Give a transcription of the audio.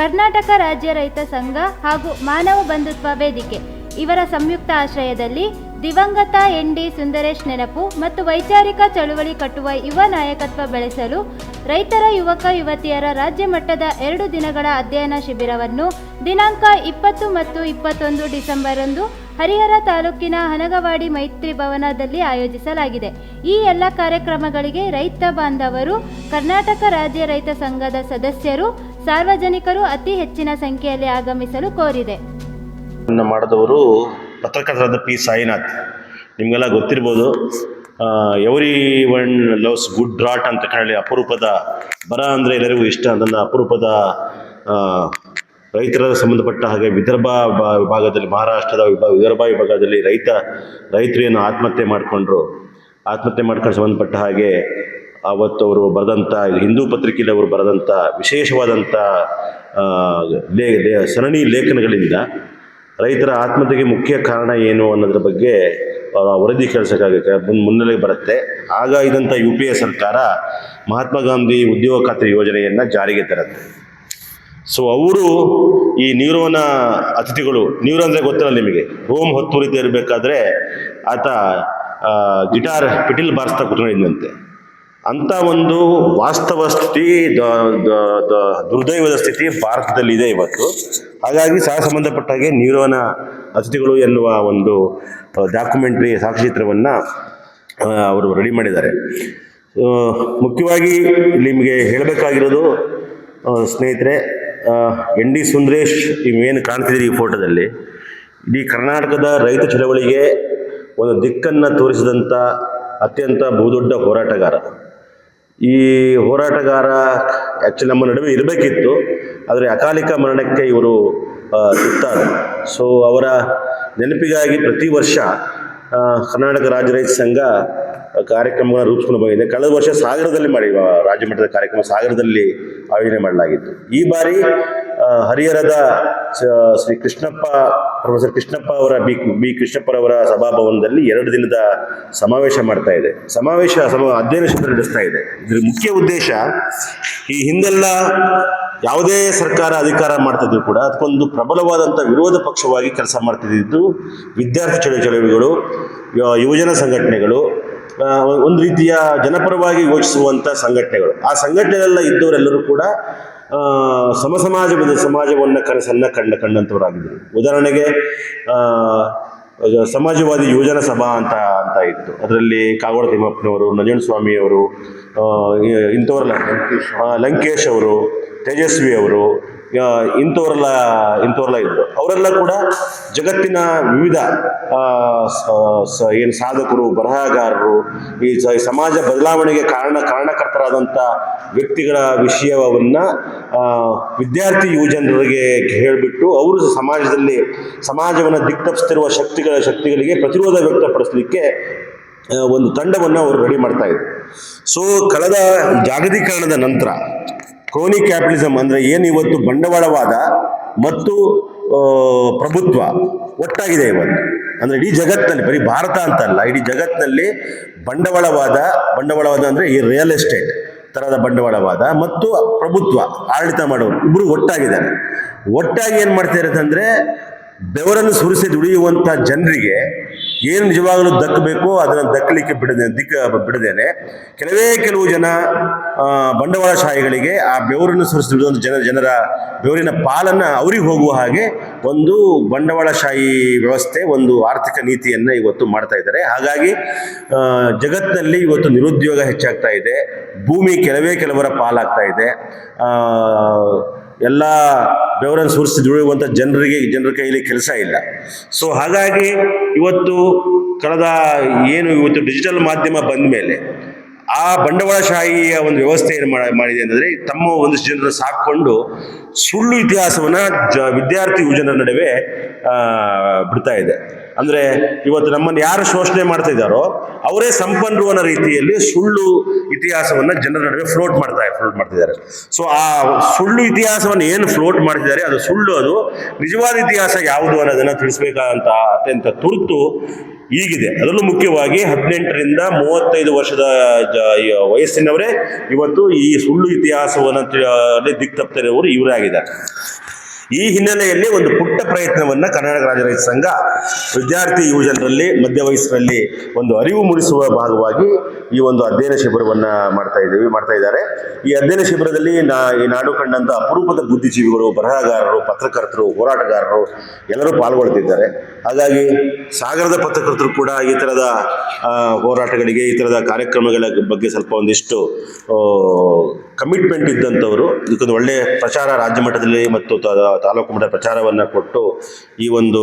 ಕರ್ನಾಟಕ ರಾಜ್ಯ ರೈತ ಸಂಘ ಹಾಗೂ ಮಾನವ ಬಂಧುತ್ವ ವೇದಿಕೆ ಇವರ ಸಂಯುಕ್ತ ಆಶ್ರಯದಲ್ಲಿ ದಿವಂಗತ ಎನ್.ಡಿ. ಸುಂದರೇಶ್ ನೆನಪು ಮತ್ತು ವೈಚಾರಿಕ ಚಳುವಳಿ ಕಟ್ಟುವ ಯುವ ನಾಯಕತ್ವ ಬೆಳೆಸಲು ರೈತರ ಯುವಕ ಯುವತಿಯರ ರಾಜ್ಯ ಮಟ್ಟದ 2 ದಿನಗಳ ಅಧ್ಯಯನ ಶಿಬಿರವನ್ನು ದಿನಾಂಕ 20 ಮತ್ತು 21 ಡಿಸೆಂಬರ್ ಹರಿಹರ ತಾಲೂಕಿನ ಹನಗವಾಡಿ ಮೈತ್ರಿ ಭವನದಲ್ಲಿ ಆಯೋಜಿಸಲಾಗಿದೆ. ಈ ಎಲ್ಲ ಕಾರ್ಯಕ್ರಮಗಳಿಗೆ ರೈತ ಬಾಂಧವರು, ಕರ್ನಾಟಕ ರಾಜ್ಯ ರೈತ ಸಂಘದ ಸದಸ್ಯರು, ಸಾರ್ವಜನಿಕರು ಅತಿ ಹೆಚ್ಚಿನ ಸಂಖ್ಯೆಯಲ್ಲಿ ಆಗಮಿಸಲು ಕೋರಿದೆ. ಮಾಡಿದವರು ಪತ್ರಕರ್ತರಾದ ಪಿ ಸಾಯಿನಾಥ್. ನಿಮಗೆಲ್ಲ ಗೊತ್ತಿರ್ಬೋದು, every one loves good drought ಅಂತ ಹೇಳಿ ಅಪರೂಪದ ಬರ ಅಂದರೆ ಎಲ್ಲರಿಗೂ ಇಷ್ಟ. ಅದನ್ನು ಅಪರೂಪದ ರೈತರ ಸಂಬಂಧಪಟ್ಟ ಹಾಗೆ ವಿದರ್ಭ ವಿಭಾಗದಲ್ಲಿ, ಮಹಾರಾಷ್ಟ್ರದ ವಿದರ್ಭ ವಿಭಾಗದಲ್ಲಿ ರೈತರು ಏನು ಆತ್ಮಹತ್ಯೆ ಮಾಡ್ಕೊಂಡು ಸಂಬಂಧಪಟ್ಟ ಹಾಗೆ ಅವತ್ತು ಅವರು ಬರೆದಂಥ ಹಿಂದೂ ಪತ್ರಿಕೆಯಲ್ಲಿ ಅವರು ಬರೆದಂಥ ವಿಶೇಷವಾದಂಥ ಸರಣಿ ಲೇಖನಗಳಿಂದ ರೈತರ ಆತ್ಮಹತ್ಯೆಗೆ ಮುಖ್ಯ ಕಾರಣ ಏನು ಅನ್ನೋದ್ರ ಬಗ್ಗೆ ವರದಿ ಕೆಲಸಕ್ಕಾಗುತ್ತೆ ಮುನ್ನೆಲೆಗೆ ಬರುತ್ತೆ. ಆಗ ಇದಂಥ UPA ಸರ್ಕಾರ ಮಹಾತ್ಮ ಗಾಂಧಿ ಉದ್ಯೋಗ ಖಾತ್ರಿ ಯೋಜನೆಯನ್ನು ಜಾರಿಗೆ ತರುತ್ತೆ. ಸೊ ಅವರು ಈ ನೀರೋನ ಅತಿಥಿಗಳು, ನೀರು ಅಂದರೆ ಗೊತ್ತಿಲ್ಲ ನಿಮಗೆ, ರೋಮ್ ಹೊತ್ತುರಿತಾ ಇರಬೇಕಾದ್ರೆ ಆತ ಗಿಟಾರ್ ಪಿಟೀಲ್ ಬಾರಿಸ್ತಾ ಕೂತ್ಕೊಂಡಿದ್ದಂತೆ. ಅಂಥ ಒಂದು ವಾಸ್ತವ ಸ್ಥಿತಿ, ದುರ್ದೈವದ ಸ್ಥಿತಿ ಭಾರತದಲ್ಲಿದೆ ಇವತ್ತು. ಹಾಗಾಗಿ ಸಂಬಂಧಪಟ್ಟ ಹಾಗೆ ನೀರೋನ ಅತಿಥಿಗಳು ಎನ್ನುವ ಒಂದು ಡಾಕ್ಯುಮೆಂಟ್ರಿ ಸಾಕ್ಷ್ಯಚಿತ್ರವನ್ನು ಅವರು ರೆಡಿ ಮಾಡಿದ್ದಾರೆ. ಮುಖ್ಯವಾಗಿ ನಿಮಗೆ ಹೇಳಬೇಕಾಗಿರೋದು ಸ್ನೇಹಿತರೆ, ಎನ್.ಡಿ. ಸುಂದರೇಶ್ ಏನು ಕಾಣ್ತಿದ್ದೀರಿ ಈ ಫೋಟೋದಲ್ಲಿ, ಇಡೀ ಕರ್ನಾಟಕದ ರೈತ ಚಳವಳಿಗೆ ಒಂದು ದಿಕ್ಕನ್ನು ತೋರಿಸಿದಂಥ ಅತ್ಯಂತ ಬಹುದೊಡ್ಡ ಹೋರಾಟಗಾರ. ಈ ಹೋರಾಟಗಾರ ಆ್ಯಕ್ಚುಲಿ ನಮ್ಮ ನಡುವೆ ಇರಬೇಕಿತ್ತು, ಆದರೆ ಅಕಾಲಿಕ ಮರಣಕ್ಕೆ ಇವರು ತುತ್ತಾದರು. ಸೊ ಅವರ ನೆನಪಿಗಾಗಿ ಪ್ರತಿ ವರ್ಷ ಕರ್ನಾಟಕ ರಾಜ್ಯ ರೈತ ಸಂಘ ಕಾರ್ಯಕ್ರಮಗಳನ್ನು ರೂಪಿಸ್ಕೊಂಡು ಬಂದಿದೆ. ಕಳೆದ ವರ್ಷ ಸಾಗರದಲ್ಲಿ ರಾಜ್ಯ ಮಟ್ಟದ ಕಾರ್ಯಕ್ರಮ ಸಾಗರದಲ್ಲಿ ಆಯೋಜನೆ ಮಾಡಲಾಗಿತ್ತು. ಈ ಬಾರಿ ಹರಿಹರದ ಶ್ರೀ ಕೃಷ್ಣಪ್ಪ, ಪ್ರೊಫೆಸರ್ ಕೃಷ್ಣಪ್ಪ ಅವರ ಬಿ ಕೃಷ್ಣಪ್ಪರವರ ಸಭಾಭವನದಲ್ಲಿ 2 ದಿನದ ಸಮಾವೇಶ ಮಾಡ್ತಾ ಇದೆ. ಅಧ್ಯಯನ ಶಿಬಿರ ನಡೆಸ್ತಾ ಇದೆ. ಇದ್ರ ಮುಖ್ಯ ಉದ್ದೇಶ, ಈ ಹಿಂದೆಲ್ಲ ಯಾವುದೇ ಸರ್ಕಾರ ಅಧಿಕಾರ ಮಾಡ್ತಿದ್ರು ಕೂಡ ಅದಕ್ಕೊಂದು ಪ್ರಬಲವಾದಂಥ ವಿರೋಧ ಪಕ್ಷವಾಗಿ ಕೆಲಸ ಮಾಡ್ತಿದ್ದು ವಿದ್ಯಾರ್ಥಿ ಚಳವಳಿಗಳು, ಯುವಜನ ಸಂಘಟನೆಗಳು, ಒಂದು ರೀತಿಯ ಜನಪರವಾಗಿ ಯೋಚಿಸುವಂಥ ಸಂಘಟನೆಗಳು. ಆ ಸಂಘಟನೆಯಲ್ಲ ಇದ್ದವರೆಲ್ಲರೂ ಕೂಡ ಸಮಾಜವನ್ನು ಕನಸನ್ನು ಕಂಡಂಥವರಾಗಿದ್ದರು. ಉದಾಹರಣೆಗೆ ಸಮಾಜವಾದಿ ಯುವಜನ ಸಭಾ ಅಂತ ಇತ್ತು. ಅದರಲ್ಲಿ ಕಾಗೋಡ ತಿಮ್ಮಪ್ಪನವರು, ನಂಜನಸ್ವಾಮಿಯವರು, ಇಂಥವರೆಲ್ಲ, ಲಂಕೇಶ್ ಅವರು, ತೇಜಸ್ವಿ ಅವರು, ಇಂಥವರೆಲ್ಲ ಇದ್ದರು. ಅವರೆಲ್ಲ ಕೂಡ ಜಗತ್ತಿನ ವಿವಿಧ ಏನು ಸಾಧಕರು, ಬರಹಗಾರರು, ಈ ಸಮಾಜ ಬದಲಾವಣೆಗೆ ಕಾರಣಕರ್ತರಾದಂಥ ವ್ಯಕ್ತಿಗಳ ವಿಷಯವನ್ನು ವಿದ್ಯಾರ್ಥಿ ಯುವಜನರಿಗೆ ಹೇಳಿಬಿಟ್ಟು ಅವರು ಸಮಾಜವನ್ನು ದಿಕ್ತಪ್ಪಿಸ್ತಿರುವ ಶಕ್ತಿಗಳಿಗೆ ಪ್ರತಿರೋಧ ವ್ಯಕ್ತಪಡಿಸಲಿಕ್ಕೆ ಒಂದು ತಂಡವನ್ನು ಅವರು ರೆಡಿ ಮಾಡ್ತಾ ಇದ್ರು. ಸೊ ಕಳೆದ ಜಾಗತೀಕರಣದ ನಂತರ ಕ್ರೋನಿ ಕ್ಯಾಪಿಟಲಿಸಮ್ ಅಂದರೆ ಏನು ಇವತ್ತು ಬಂಡವಾಳವಾದ ಮತ್ತು ಪ್ರಭುತ್ವ ಒಟ್ಟಾಗಿದೆ ಇವತ್ತು. ಅಂದರೆ ಇಡೀ ಜಗತ್ತಿನಲ್ಲಿ, ಬರೀ ಭಾರತ ಅಂತಲ್ಲ, ಇಡೀ ಜಗತ್ತಿನಲ್ಲಿ ಬಂಡವಾಳವಾದ ಅಂದರೆ ಈ ರಿಯಲ್ ಎಸ್ಟೇಟ್ ಥರದ ಬಂಡವಾಳವಾದ ಮತ್ತು ಪ್ರಭುತ್ವ ಆಡಳಿತ ಮಾಡೋರು ಇಬ್ಬರು ಒಟ್ಟಾಗಿದ್ದಾರೆ. ಒಟ್ಟಾಗಿ ಏನು ಮಾಡ್ತಾ ಇರುತ್ತೆ ಅಂದರೆ, ಬೆವರನ್ನು ಸುರಿಸಿ ದುಡಿಯುವಂಥ ಜನರಿಗೆ ಏನು ನಿಜವಾಗಲೂ ದಕ್ಕಬೇಕೋ ಅದನ್ನು ದಕ್ಕಲಿಕ್ಕೆ ಬಿಡದೇನೆ ಕೆಲವು ಜನ ಬಂಡವಾಳಶಾಹಿಗಳಿಗೆ ಆ ಬೆವರನ್ನು ಸುರಿಸಿ ದುಡಿಯುವಂಥ ಜನರ ಬೆವರಿನ ಪಾಲನ್ನು ಅವ್ರಿಗೆ ಹೋಗುವ ಹಾಗೆ ಒಂದು ಬಂಡವಾಳಶಾಹಿ ವ್ಯವಸ್ಥೆ, ಒಂದು ಆರ್ಥಿಕ ನೀತಿಯನ್ನು ಇವತ್ತು ಮಾಡ್ತಾ ಇದ್ದಾರೆ. ಹಾಗಾಗಿ ಜಗತ್ತಿನಲ್ಲಿ ಇವತ್ತು ನಿರುದ್ಯೋಗ ಹೆಚ್ಚಾಗ್ತಾ ಇದೆ, ಭೂಮಿ ಕೆಲವರ ಪಾಲಾಗ್ತಾ ಇದೆ, ಎಲ್ಲ ಬೆವರನ್ನು ಸುರಿಸಿ ದುಡಿಯುವಂಥ ಜನರ ಕೈಯಲ್ಲಿ ಕೆಲಸ ಇಲ್ಲ. ಸೊ ಹಾಗಾಗಿ ಇವತ್ತು ಡಿಜಿಟಲ್ ಮಾಧ್ಯಮ ಬಂದ ಮೇಲೆ ಆ ಬಂಡವಾಳಶಾಹಿಯ ಒಂದು ವ್ಯವಸ್ಥೆ ಏನು ಮಾಡಿದೆ ಅಂದರೆ, ತಮ್ಮ ಒಂದಿಷ್ಟು ಜನರನ್ನು ಸಾಕೊಂಡು ಸುಳ್ಳು ಇತಿಹಾಸವನ್ನು ವಿದ್ಯಾರ್ಥಿ ಯುವಜನರ ನಡುವೆ ಬಿಡ್ತಾ ಇದೆ. ಅಂದರೆ ಇವತ್ತು ನಮ್ಮನ್ನು ಯಾರು ಶೋಷಣೆ ಮಾಡ್ತಾ ಇದ್ದಾರೋ ಅವರೇ ಸಂಪನ್ನರು ಅನ್ನೋ ರೀತಿಯಲ್ಲಿ ಸುಳ್ಳು ಇತಿಹಾಸವನ್ನು ಜನರ ನಡುವೆ ಫ್ಲೋಟ್ ಮಾಡ್ತಿದ್ದಾರೆ. ಸೊ ಆ ಸುಳ್ಳು ಇತಿಹಾಸವನ್ನು ಏನು ಫ್ಲೋಟ್ ಮಾಡ್ತಿದ್ದಾರೆ ಅದು ಸುಳ್ಳು, ಅದು ನಿಜವಾದ ಇತಿಹಾಸ ಯಾವುದು ಅನ್ನೋದನ್ನು ತಿಳಿಸ್ಬೇಕಾದಂಥ ಅತ್ಯಂತ ತುರ್ತು ಈಗಿದೆ. ಅದರಲ್ಲೂ ಮುಖ್ಯವಾಗಿ 18ರಿಂದ 35 ವರ್ಷದ ವಯಸ್ಸಿನವರೇ ಇವತ್ತು ಈ ಸುಳ್ಳು ಇತಿಹಾಸವನ್ನು ದಿಕ್ತಪ್ತರಿರುವವರು ಇವರೇ ಆಗಿದ್ದಾರೆ. ಈ ಹಿನ್ನೆಲೆಯಲ್ಲಿ ಒಂದು ಪುಟ್ಟ ಪ್ರಯತ್ನವನ್ನು ಕರ್ನಾಟಕ ರಾಜ್ಯ ರೈತ ಸಂಘ ವಿದ್ಯಾರ್ಥಿ ಯುವಜನರಲ್ಲಿ ಮಧ್ಯ ವಯಸ್ಸರಲ್ಲಿ ಒಂದು ಅರಿವು ಮೂಡಿಸುವ ಭಾಗವಾಗಿ ಈ ಒಂದು ಅಧ್ಯಯನ ಶಿಬಿರವನ್ನು ಮಾಡ್ತಾ ಇದ್ದಾರೆ. ಈ ಅಧ್ಯಯನ ಶಿಬಿರದಲ್ಲಿ ಈ ನಾಡು ಕಂಡಂತ ಅಪರೂಪದ ಬುದ್ಧಿಜೀವಿಗಳು, ಬರಹಗಾರರು, ಪತ್ರಕರ್ತರು, ಹೋರಾಟಗಾರರು ಎಲ್ಲರೂ ಪಾಲ್ಗೊಳ್ತಿದ್ದಾರೆ. ಹಾಗಾಗಿ ಸಾಗರದ ಪತ್ರಕರ್ತರು ಕೂಡ ಈ ಥರದ ಹೋರಾಟಗಳಿಗೆ, ಈ ಥರದ ಕಾರ್ಯಕ್ರಮಗಳ ಬಗ್ಗೆ ಸ್ವಲ್ಪ ಒಂದಿಷ್ಟು ಕಮಿಟ್ಮೆಂಟ್ ಇದ್ದಂಥವರು. ಇದಕ್ಕೊಂದು ಒಳ್ಳೆಯ ಪ್ರಚಾರ ರಾಜ್ಯ ಮಟ್ಟದಲ್ಲಿ ಮತ್ತು ತಾಲೂಕು ಮಟ್ಟ ಪ್ರಚಾರವನ್ನು ಕೊಟ್ಟು ಈ ಒಂದು